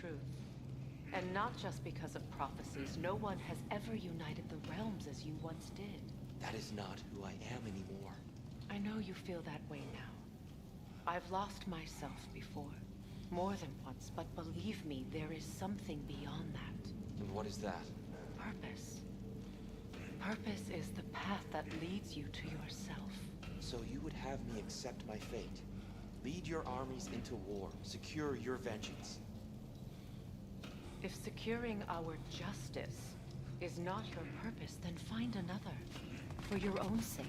truth. And not just because of prophecies, no one has ever united the realms as you once did. That is not who I am anymore. I know you feel that way now. I've lost myself before. More than once, but believe me, there is something beyond that. And what is that? Purpose. Purpose is the path that leads you to yourself. So you would have me accept my fate? Lead your armies into war, secure your vengeance. If securing our justice is not your purpose, then find another, for your own sake.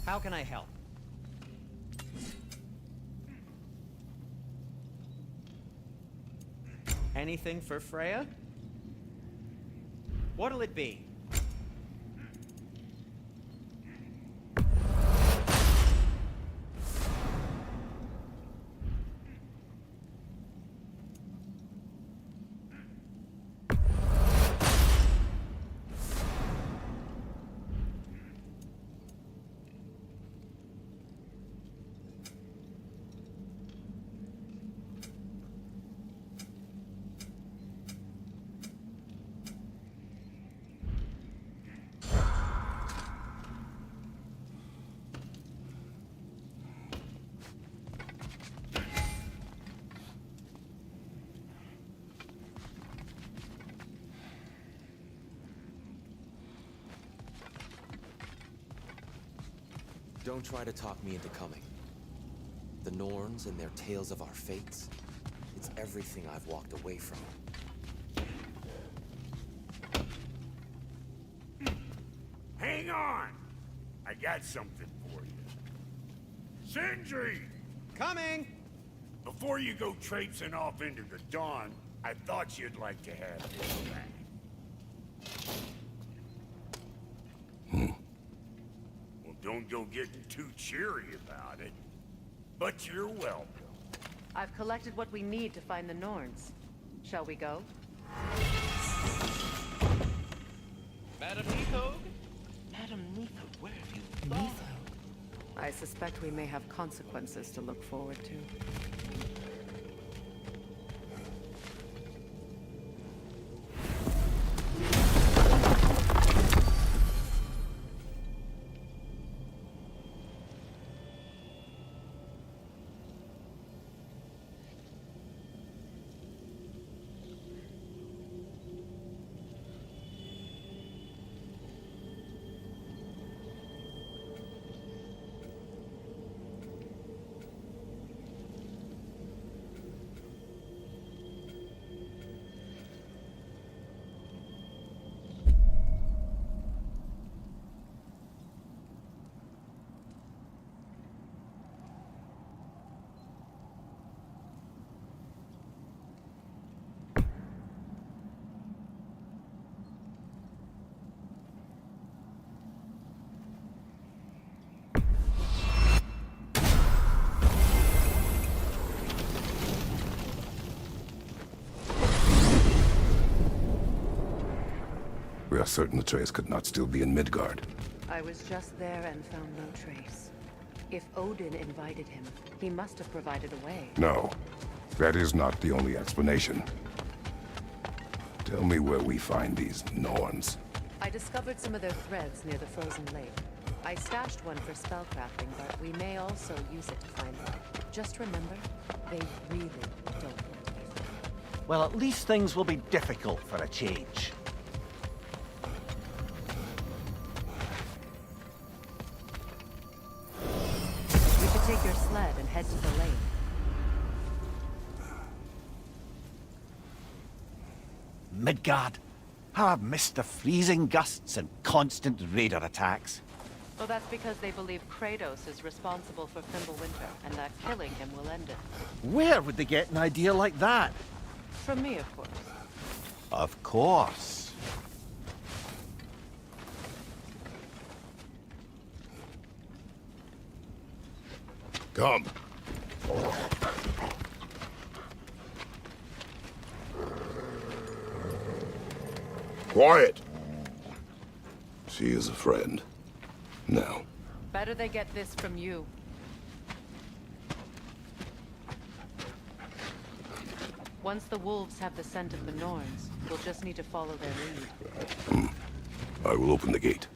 How can I help? Anything for Freya? What'll it be? Don't try to talk me into coming. The Norns and their tales of our fates, it's everything I've walked away from. Hang on! I got something for you. Sindri! Coming! Before you go traipsing off into the dawn, I thought you'd like to have this back. Well, don't go getting too cheery about it. But you're welcome. I've collected what we need to find the Norns. Shall we go? Madam Neathog? Madam Neathog, Where have you gone? I suspect we may have consequences to look forward to. We are certain the trace could not still be in Midgard. I was just there and found no trace. If Odin invited him, he must have provided a way. No, that is not the only explanation. Tell me where we find these Norns. I discovered some of their threads near the frozen lake. I stashed one for spellcrafting, but we may also use it to find them. Just remember, they really don't want to be found. Well, at least things will be difficult for a change. We should take your sled and head to the lake. Midgard. How I've missed the freezing gusts and constant raider attacks. Well, that's because they believe Kratos is responsible for Fimbulwinter, and that killing him will end it. Where would they get an idea like that? From me, of course. Of course. Come. Quiet. She is a friend. Now. Better they get this from you. Once the wolves have the scent of the Norns, we'll just need to follow their lead. I will open the gate.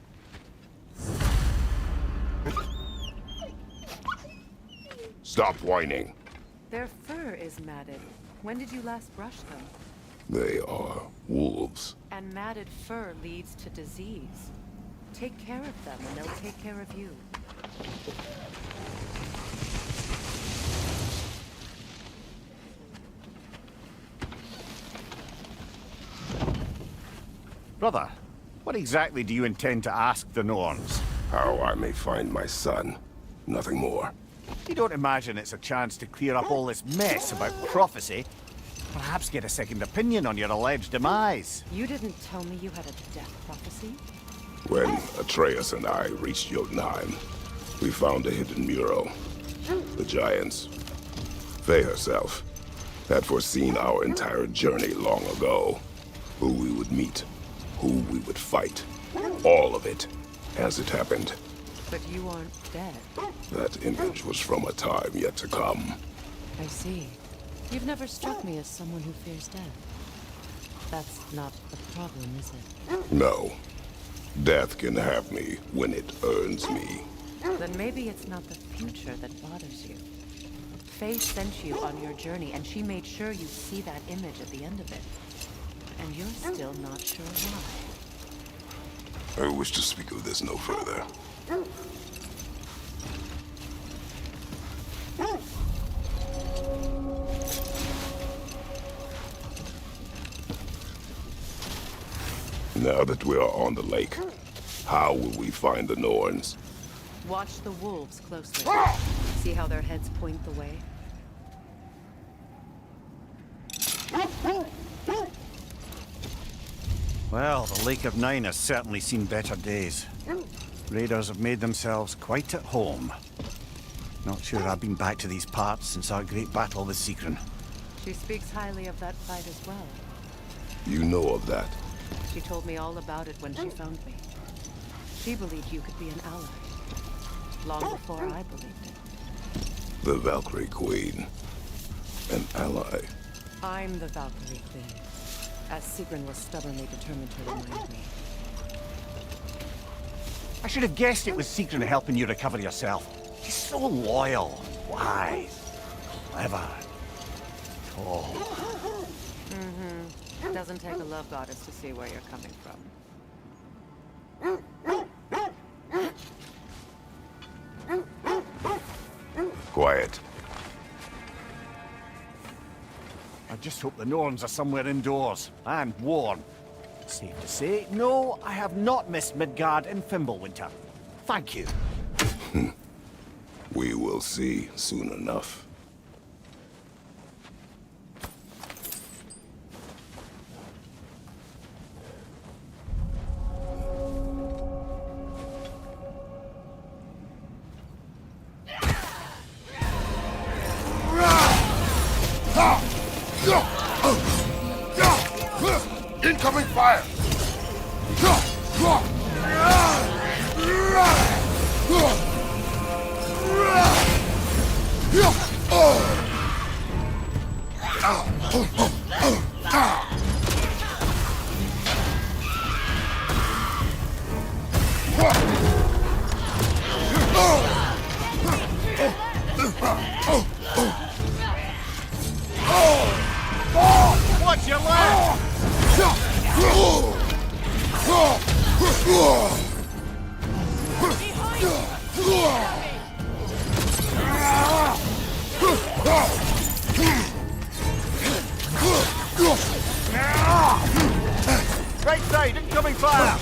Stop whining. Their fur is matted. When did you last brush them? They are wolves. And matted fur leads to disease. Take care of them, and they'll take care of you. Brother, what exactly do you intend to ask the Norns? How I may find my son. Nothing more. You don't imagine it's a chance to clear up all this mess about prophecy? Perhaps get a second opinion on your alleged demise. You didn't tell me you had a death prophecy? When Atreus and I reached Jotunheim, we found a hidden mural. The Giants, Faye herself, had foreseen our entire journey long ago. Who we would meet, who we would fight. All of it, as it happened. But you aren't dead. That image was from a time yet to come. I see. You've never struck me as someone who fears death. That's not the problem, is it? No. Death can have me when it earns me. Then maybe it's not the future that bothers you. Faye sent you on your journey, and she made sure you see that image at the end of it. And you're still not sure why. I wish to speak of this no further. Now that we are on the lake, how will we find the Norns? Watch the wolves closely. See how their heads point the way? Well, the Lake of Nine has certainly seen better days. Raiders have made themselves quite at home. Not sure I've been back to these parts since our great battle with Sigrun. She speaks highly of that fight as well. You know of that. She told me all about it when she found me. She believed you could be an ally. Long before I believed it. The Valkyrie Queen. An ally. I'm the Valkyrie Queen, as Sigrun was stubbornly determined to remind me. I should have guessed it was Sigrun helping you recover yourself. She's so loyal, wise, clever, tall. It doesn't take a love goddess to see where you're coming from. Quiet. I just hope the Norns are somewhere indoors, and warm. Safe to say, no, I have not missed Midgard in Fimbulwinter. Thank you. We will see soon enough. Incoming fire! Watch your left! Right side, incoming fire!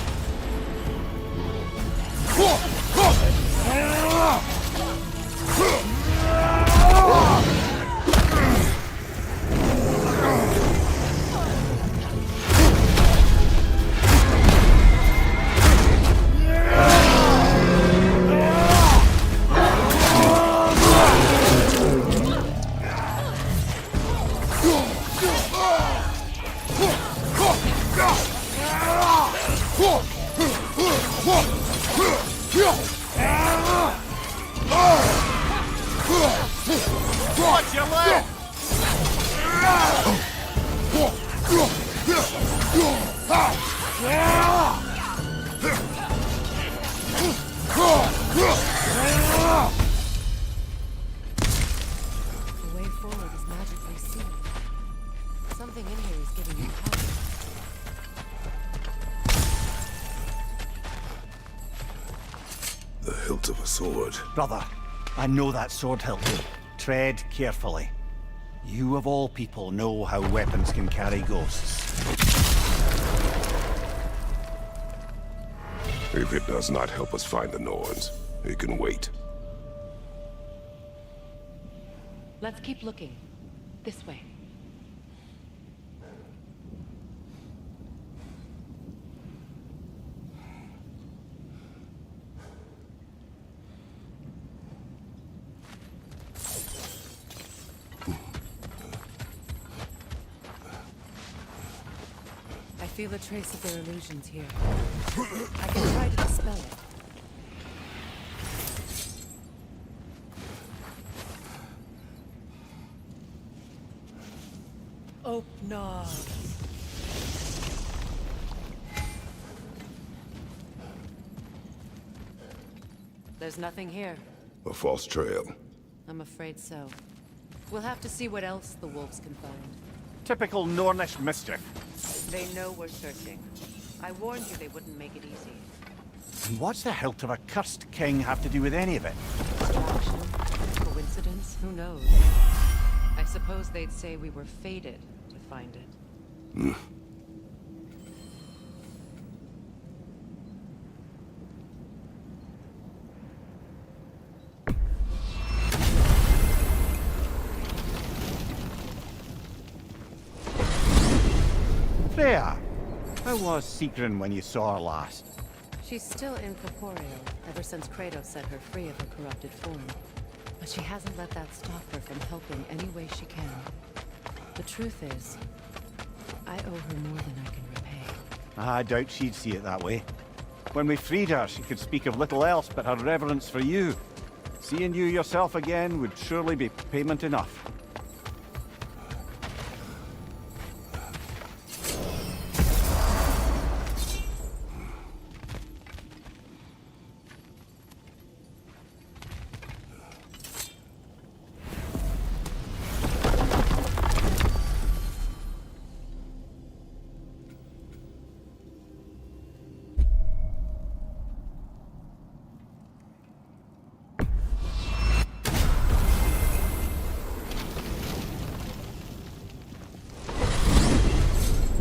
Watch your left! The way forward is magically sealed. Something in here is giving you power. The hilt of a sword. Brother, I know that sword hilt. Tread carefully. You of all people know how weapons can carry ghosts. If it does not help us find the Norns, it can wait. Let's keep looking. This way. I feel a trace of their illusions here. I can try to dispel it. Open. There's nothing here. A false trail. I'm afraid so. We'll have to see what else the wolves can find. Typical Nornish mischief. They know we're searching. I warned you they wouldn't make it easy. And what's the hilt of a cursed king have to do with any of it? Distraction? Coincidence? Who knows? I suppose they'd say we were fated to find it. Freya, how was Sigrun when you saw her last? She's still incorporeal, ever since Kratos set her free of her corrupted form. But she hasn't let that stop her from helping any way she can. The truth is, I owe her more than I can repay. I doubt she'd see it that way. When we freed her, she could speak of little else but her reverence for you. Seeing you yourself again would surely be payment enough.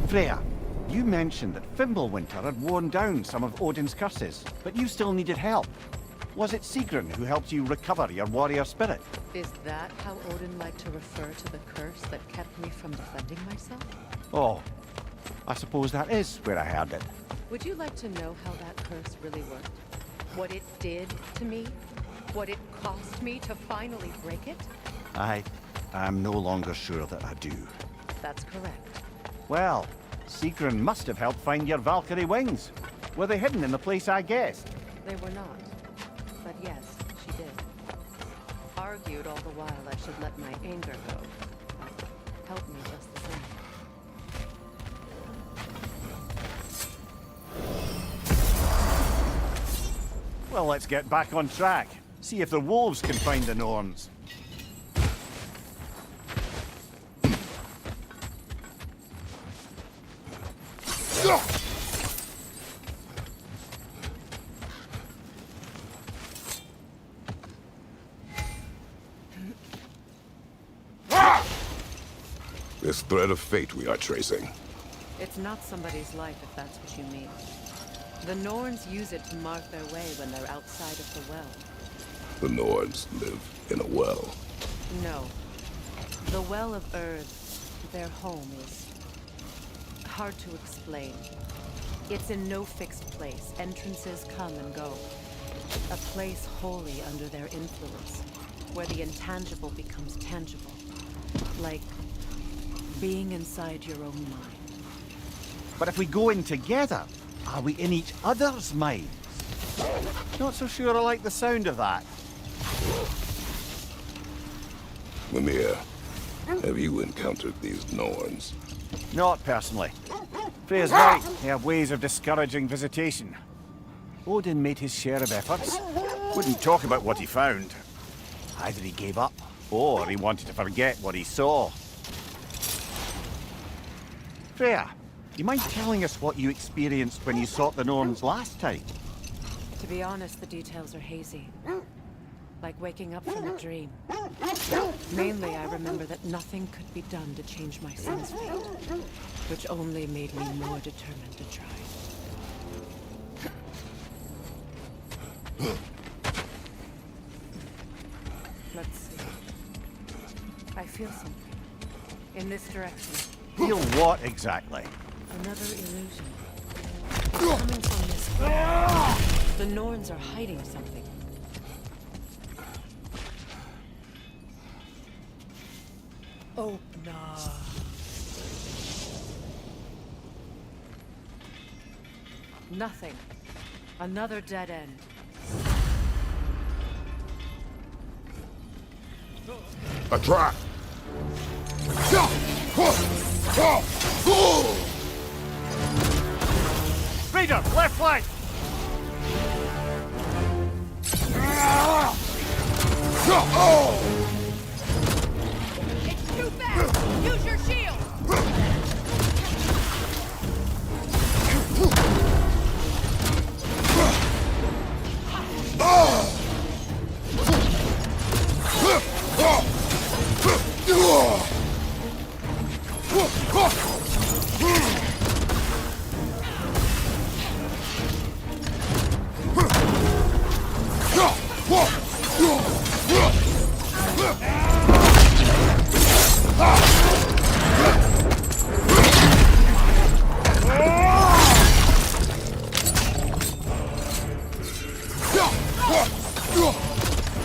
Freya, you mentioned that Fimbulwinter had worn down some of Odin's curses, but you still needed help. Was it Sigrun who helped you recover your warrior spirit? Is that how Odin liked to refer to the curse that kept me from defending myself? Oh, I suppose that is where I heard it. Would you like to know how that curse really worked? What it did to me? What it cost me to finally break it? I'm no longer sure that I do. That's correct. Well, Sigrun must have helped find your Valkyrie wings. Were they hidden in the place I guessed? They were not. But yes, she did. Argued all the while I should let my anger go. Helped me just the same. Well, let's get back on track. See if the wolves can find the Norns. This thread of fate we are tracing. It's not somebody's life, if that's what you mean. The Norns use it to mark their way when they're outside of the well. The Nords live in a well. No. The Well of Erd, their home, is hard to explain. It's in no fixed place. Entrances come and go. A place wholly under their influence, where the intangible becomes tangible. Like being inside your own mind. But if we go in together, are we in each other's minds? Not so sure I like the sound of that. Mimir, have you encountered these Norns? Not personally. Freya's right. They have ways of discouraging visitation. Odin made his share of efforts. Wouldn't talk about what he found. Either he gave up, or he wanted to forget what he saw. Freya, do you mind telling us what you experienced when you sought the Norns last time? To be honest, the details are hazy. Like waking up from a dream. Mainly, I remember that nothing could be done to change my son's fate, which only made me more determined to try. Let's see. I feel something. In this direction. Feel what exactly? Another illusion. It's coming from this way. The Norns are hiding something. Oh, no. Nothing. Another dead end. A trap! Raider, left flank! It's too fast! Use your shield!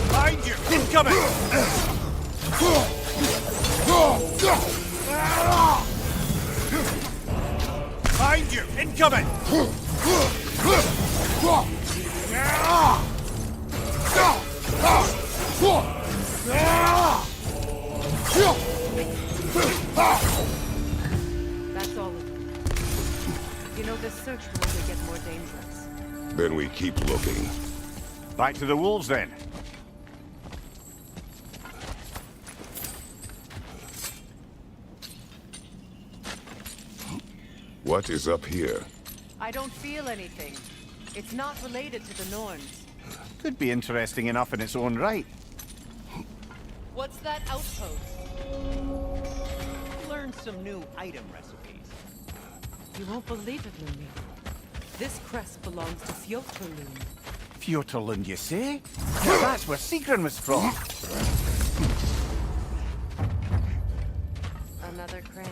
Behind you! Incoming! Behind you! Incoming! That's all of them. You know, this search will only get more dangerous. Then we keep looking. Back to the wolves then. What is up here? I don't feel anything. It's not related to the Norns. Could be interesting enough in its own right. What's that outpost? Learn some new item recipes. You won't believe it, Lumi. This crest belongs to Fjotrlund. Fjotrlund, you say? Well, that's where Sigrun was from. Another crane.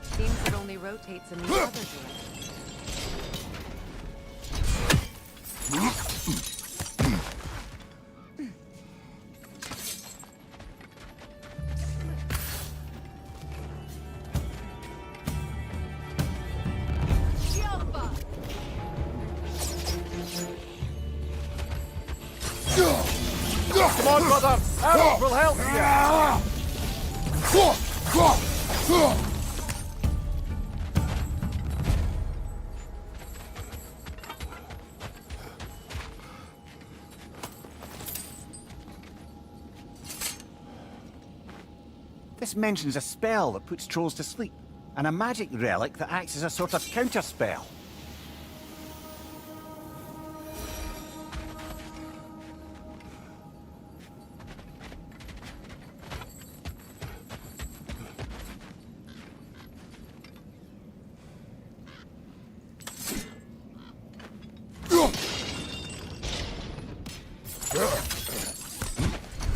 Seems it only rotates in the other direction. Come on, brother! Arrows will help you! This mentions a spell that puts trolls to sleep, and a magic relic that acts as a sort of counterspell.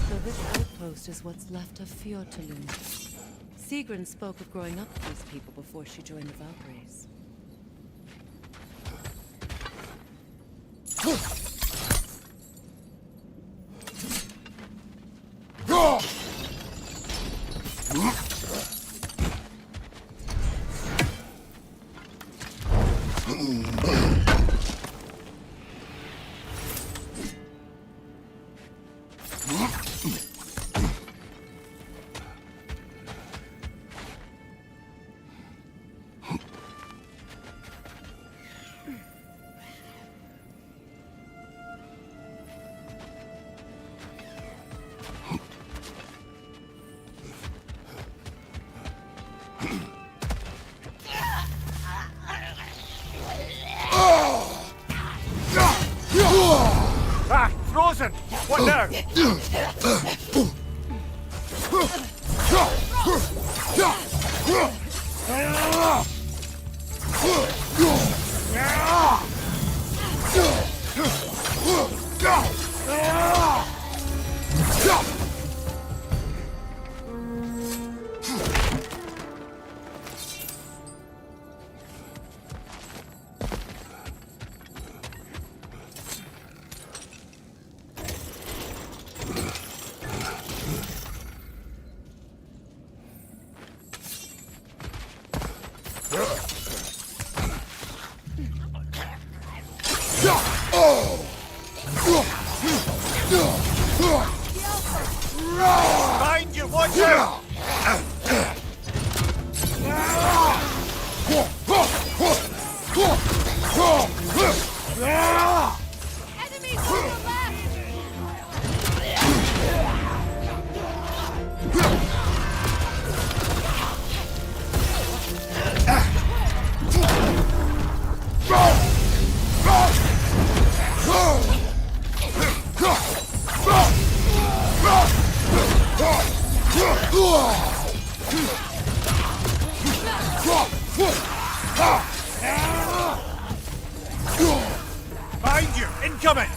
So this outpost is what's left of Fjotrlund. Sigrun spoke of growing up with these people before she joined the Valkyries. Ah, frozen! What now? Behind you, watch out! Enemies on your left! Behind you, incoming!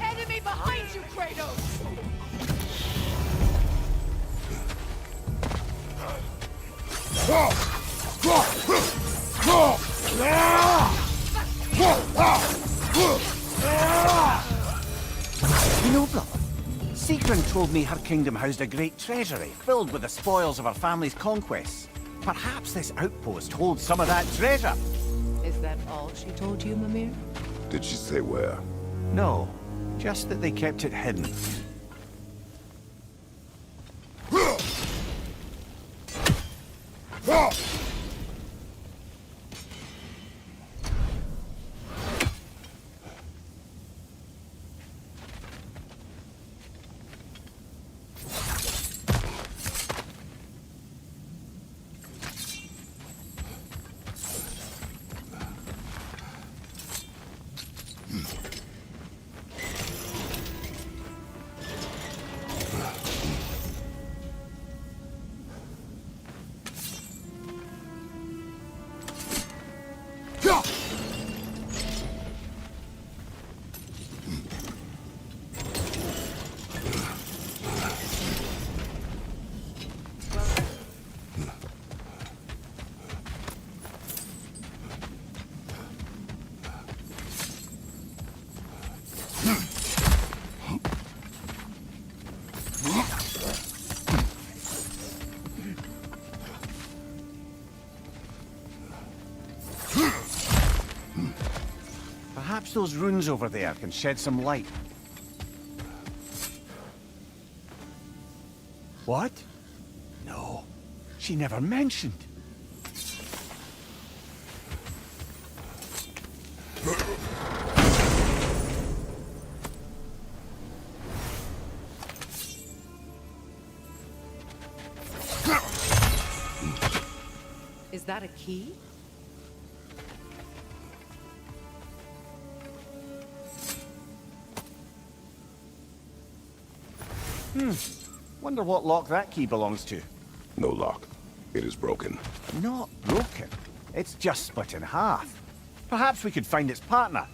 Enemy behind you, Kratos! You know, brother, Sigrun told me her kingdom housed a great treasury filled with the spoils of her family's conquests. Perhaps this outpost holds some of that treasure. Is that all she told you, Mimir? Did she say where? No, just that they kept it hidden. Perhaps those runes over there can shed some light. What? No, she never mentioned. Is that a key? Wonder what lock that key belongs to. No lock. It is broken. Not broken. It's just split in half. Perhaps we could find its partner.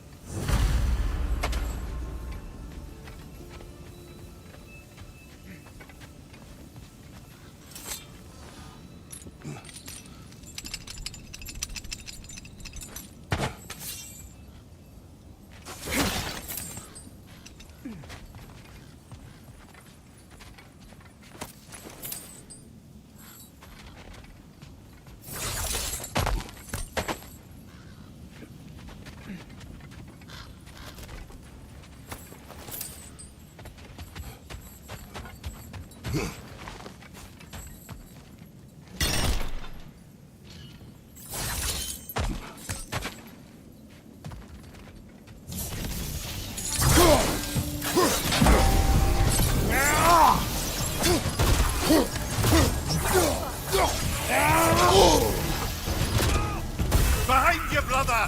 Behind you, brother!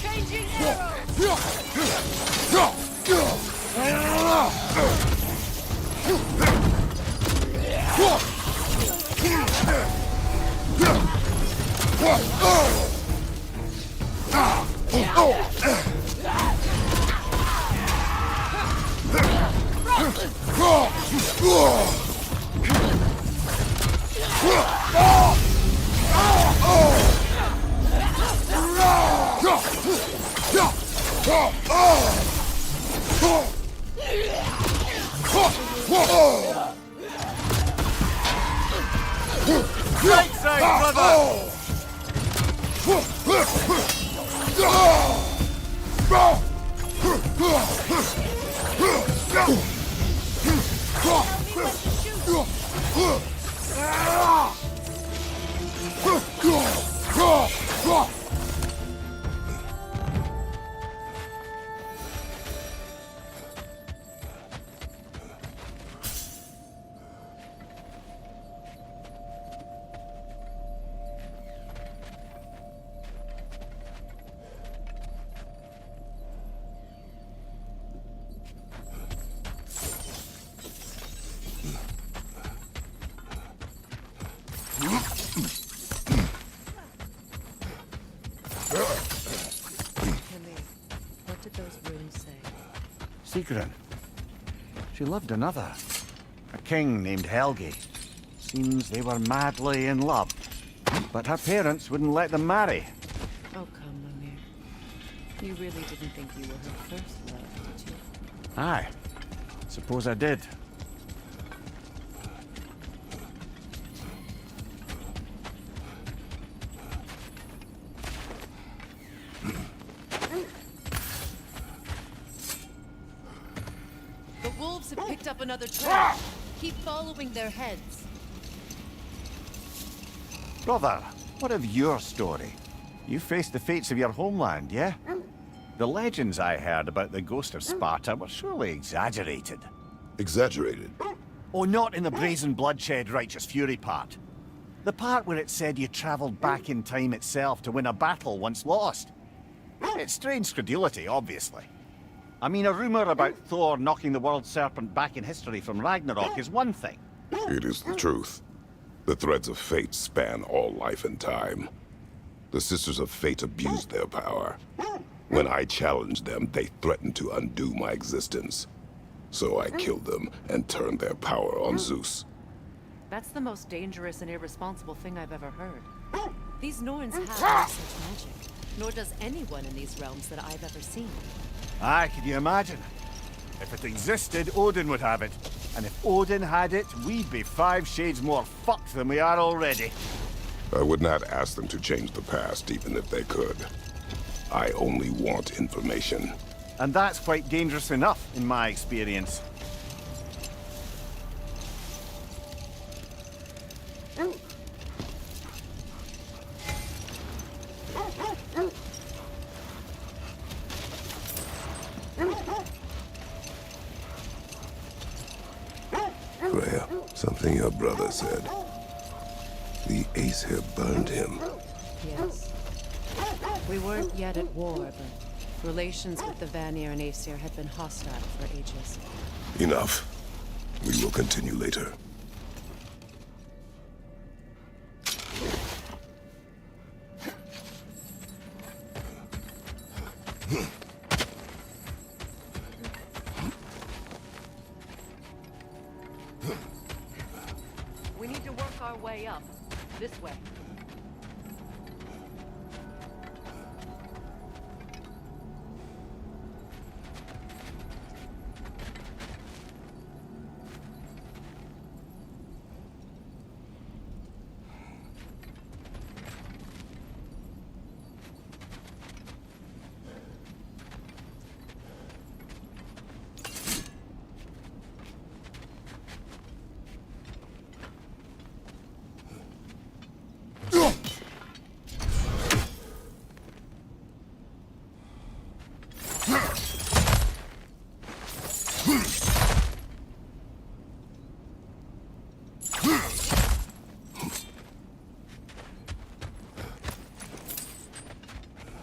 Changing arrows! Right side, brother! What did those runes say? Sigrun. She loved another. A king named Helgi. Seems they were madly in love. But her parents wouldn't let them marry. Oh, come, Mimir. You really didn't think you were her first love, did you? Aye. Suppose I did. The wolves have picked up another trail. Keep following their heads. Brother, what of your story? You faced the fates of your homeland, yeah? The legends I heard about the ghost of Sparta were surely exaggerated. Exaggerated? Oh, not in the brazen bloodshed righteous fury part. The part where it said you travelled back in time itself to win a battle once lost. It's strange credulity, obviously. I mean, a rumour about Thor knocking the world serpent back in history from Ragnarok is one thing. It is the truth. The threads of fate span all life and time. The Sisters of Fate abused their power. When I challenged them, they threatened to undo my existence. So I killed them and turned their power on Zeus. That's the most dangerous and irresponsible thing I've ever heard. These Norns have no such magic, nor does anyone in these realms that I've ever seen. Aye, can you imagine? If it existed, Odin would have it. And if Odin had it, we'd be 5 shades more fucked than we are already. I would not ask them to change the past, even if they could. I only want information. And that's quite dangerous enough, in my experience. Freya, something your brother said. The Aesir burned him. Yes. We weren't yet at war, but relations with the Vanir and Aesir had been hostile for ages. Enough. We will continue later. We need to work our way up. This way.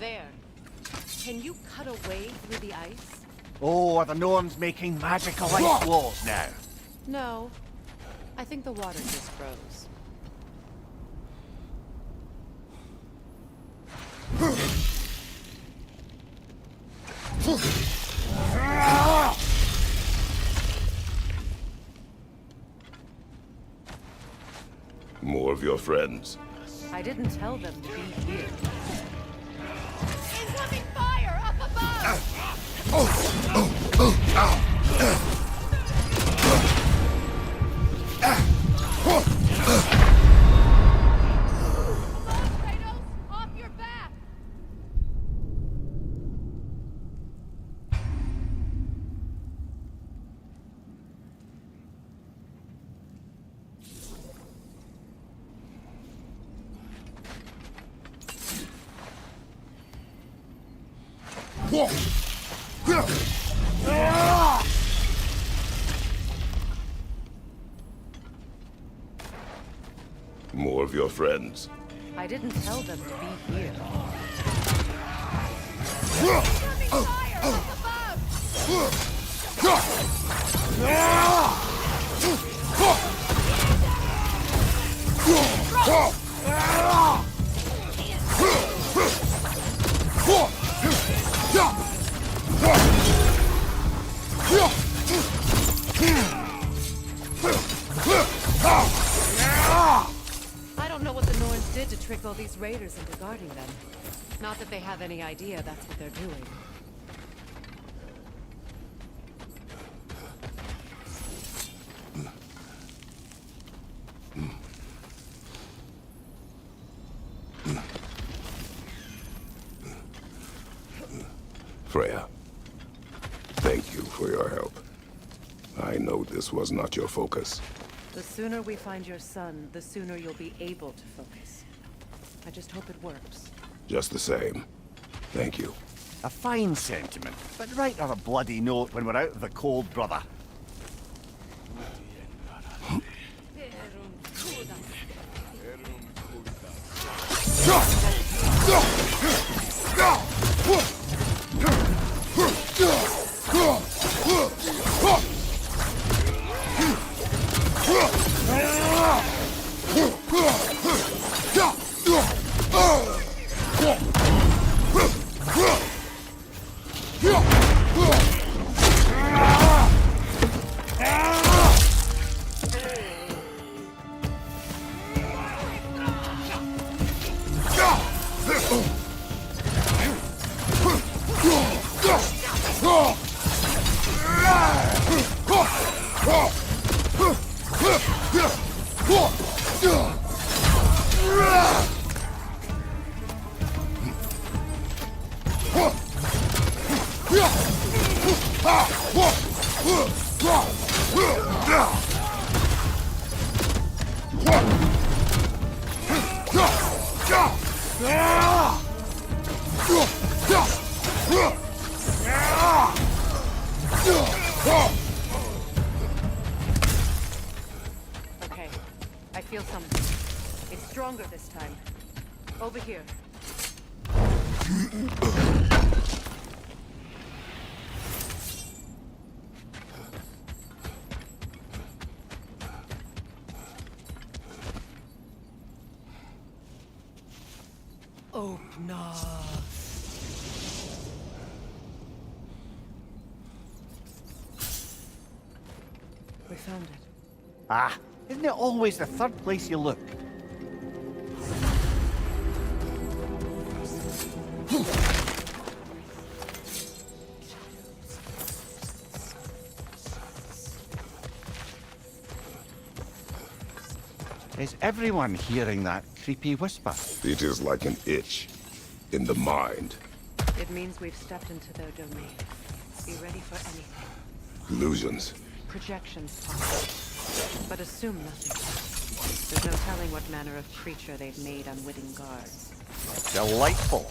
There. Can you cut a way through the ice? Oh, are the Norns making magical ice walls now? No. I think the water just froze. More of your friends. I didn't tell them to be here. Incoming fire up above! Kratos, off your back! More of your friends. I didn't tell them to be here. Incoming fire up above! I don't know what the Norns did to trick all these raiders into guarding them. Not that they have any idea that's what they're doing. Freya, thank you for your help. I know this was not your focus. The sooner we find your son, the sooner you'll be able to focus. I just hope it works. Just the same. Thank you. A fine sentiment, but write her a bloody note when we're out of the cold, brother. Okay, I feel something. It's stronger this time. Over here. Opener. We found it. Ah, isn't it always the third place you look? Is everyone hearing that creepy whisper? It is like an itch in the mind. It means we've stepped into their domain. Be ready for anything. Illusions. Projections possible. But assume nothing. There's no telling what manner of creature they've made unwitting guards. Delightful.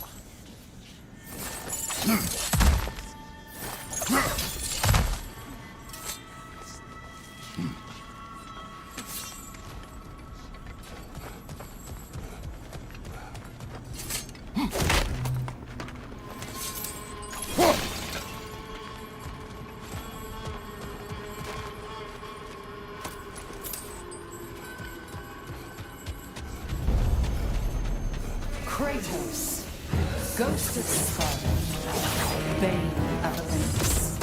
Kratos, Ghost of Sparta, Bane of Olympus,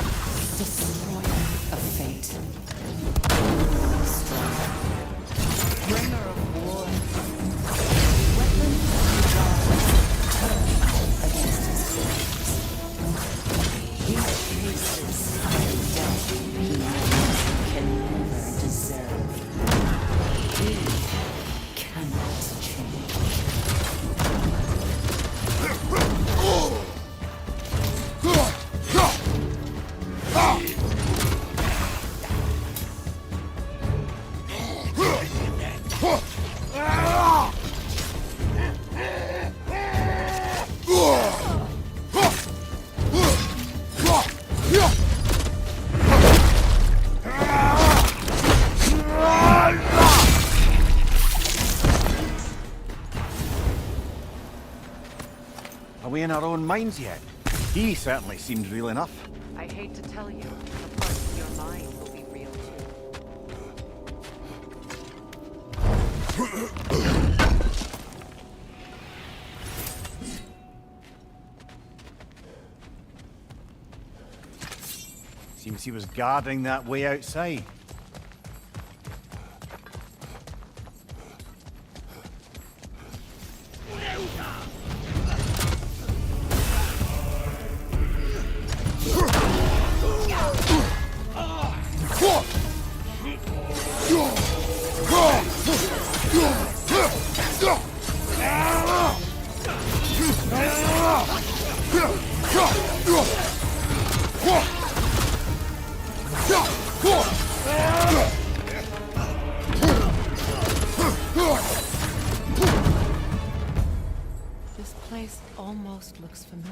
Destroyer of Fate, Bringer of War, Weapon of God, turned against his foes. He chases the death he can never deserve. He cannot change. Are we in our own minds yet? He certainly seems real enough. I hate to tell you, a part of your mind will be real too. Seems he was guarding that way outside. This place almost looks familiar,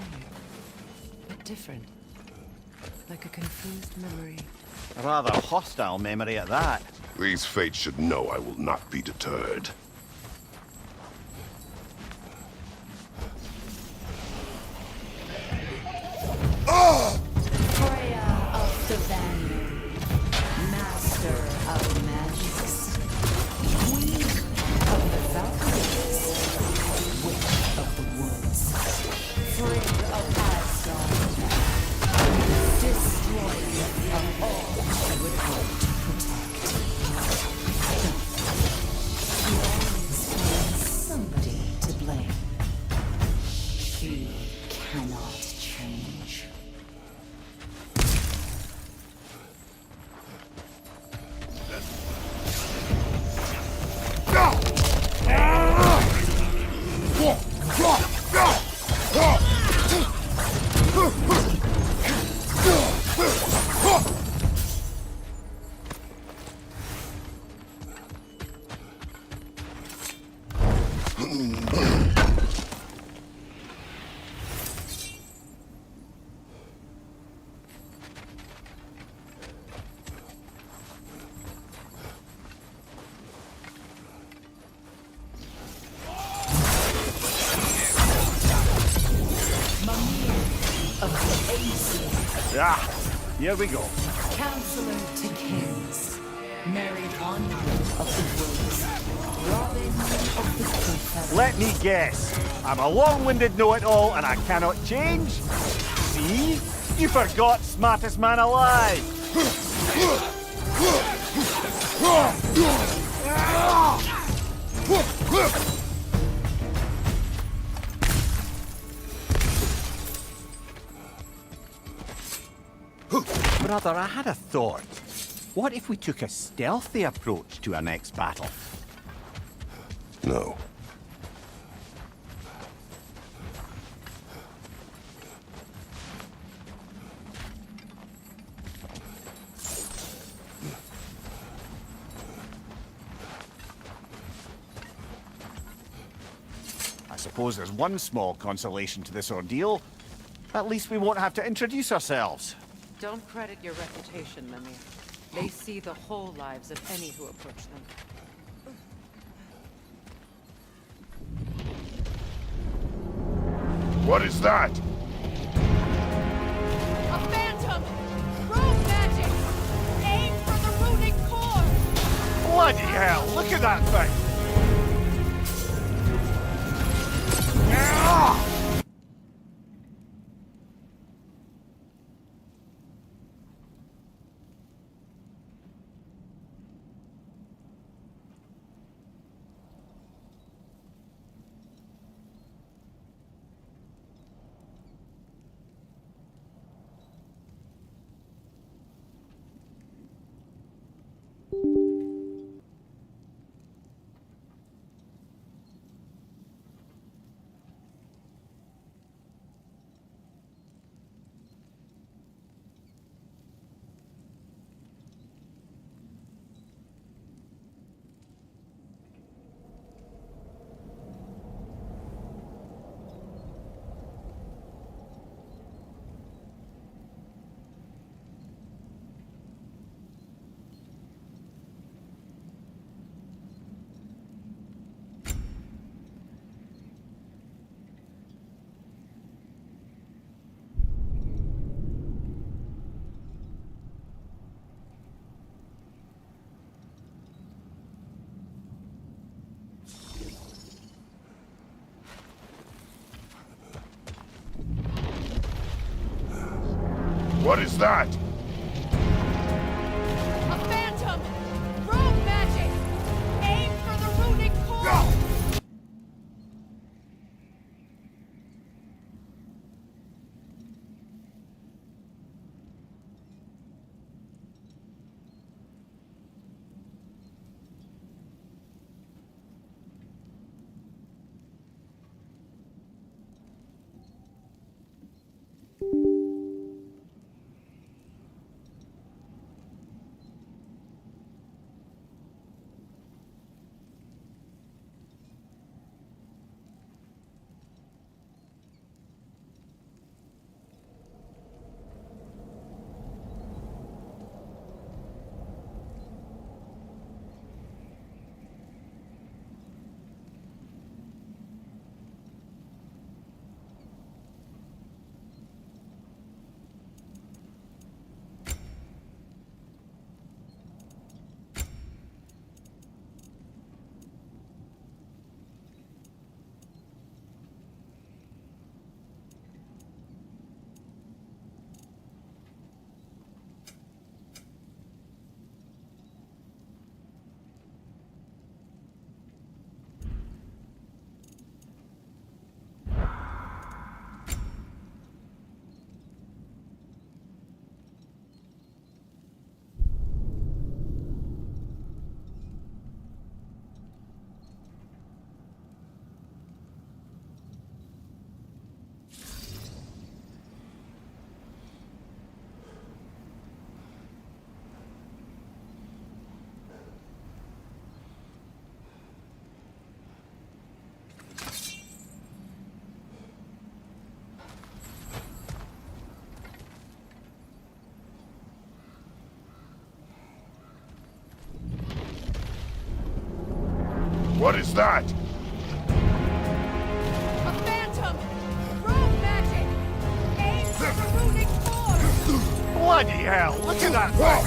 but different. Like a confused memory. A rather hostile memory at that. These fates should know I will not be deterred. Freya of the Vanir, Master of Magics, Queen of the Valkyries, Witch of the Woods, Frigg of Asgard, Destroyer of all I would hope to protect. You always find somebody to blame. She cannot change. Ah, here we go. Counselor to kings, Mary Andrew of the Woods. Robin of the Cliff. Let me guess. I'm a long-winded know-it-all and I cannot change? See? You forgot smartest man alive! Brother, I had a thought. What if we took a stealthy approach to our next battle? No. I suppose there's one small consolation to this ordeal. At least we won't have to introduce ourselves. Don't credit your reputation, Mimir. They see the whole lives of any who approach them. What is that? A phantom! Rogue magic! Aim for the runic core! Bloody hell, look at that thing! Ah! What is that? A phantom! Rogue magic! Aim for the runic core! What is that? A phantom! Rogue magic! Aim for the runic core! Bloody hell, look at that thing!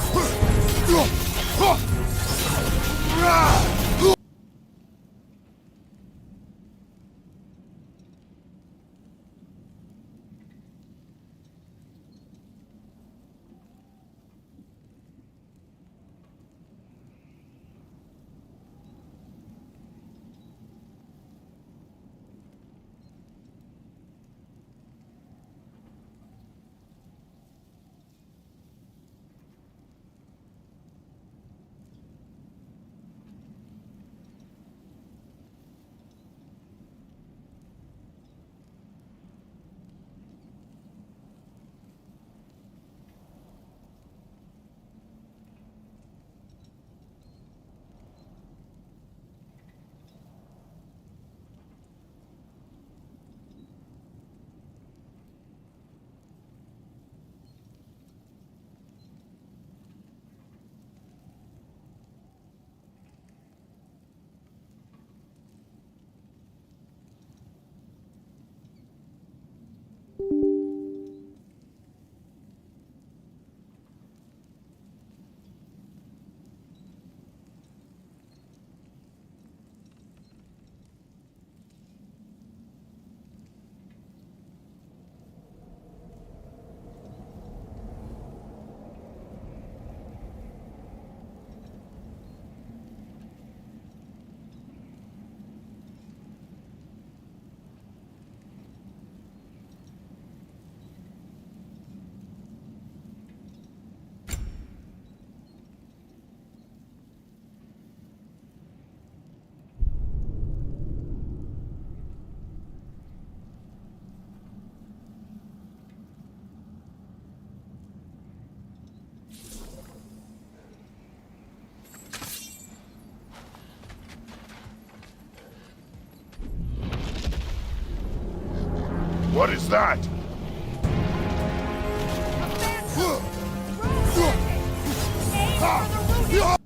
What is that? A phantom! Room magic! Aim for the rooted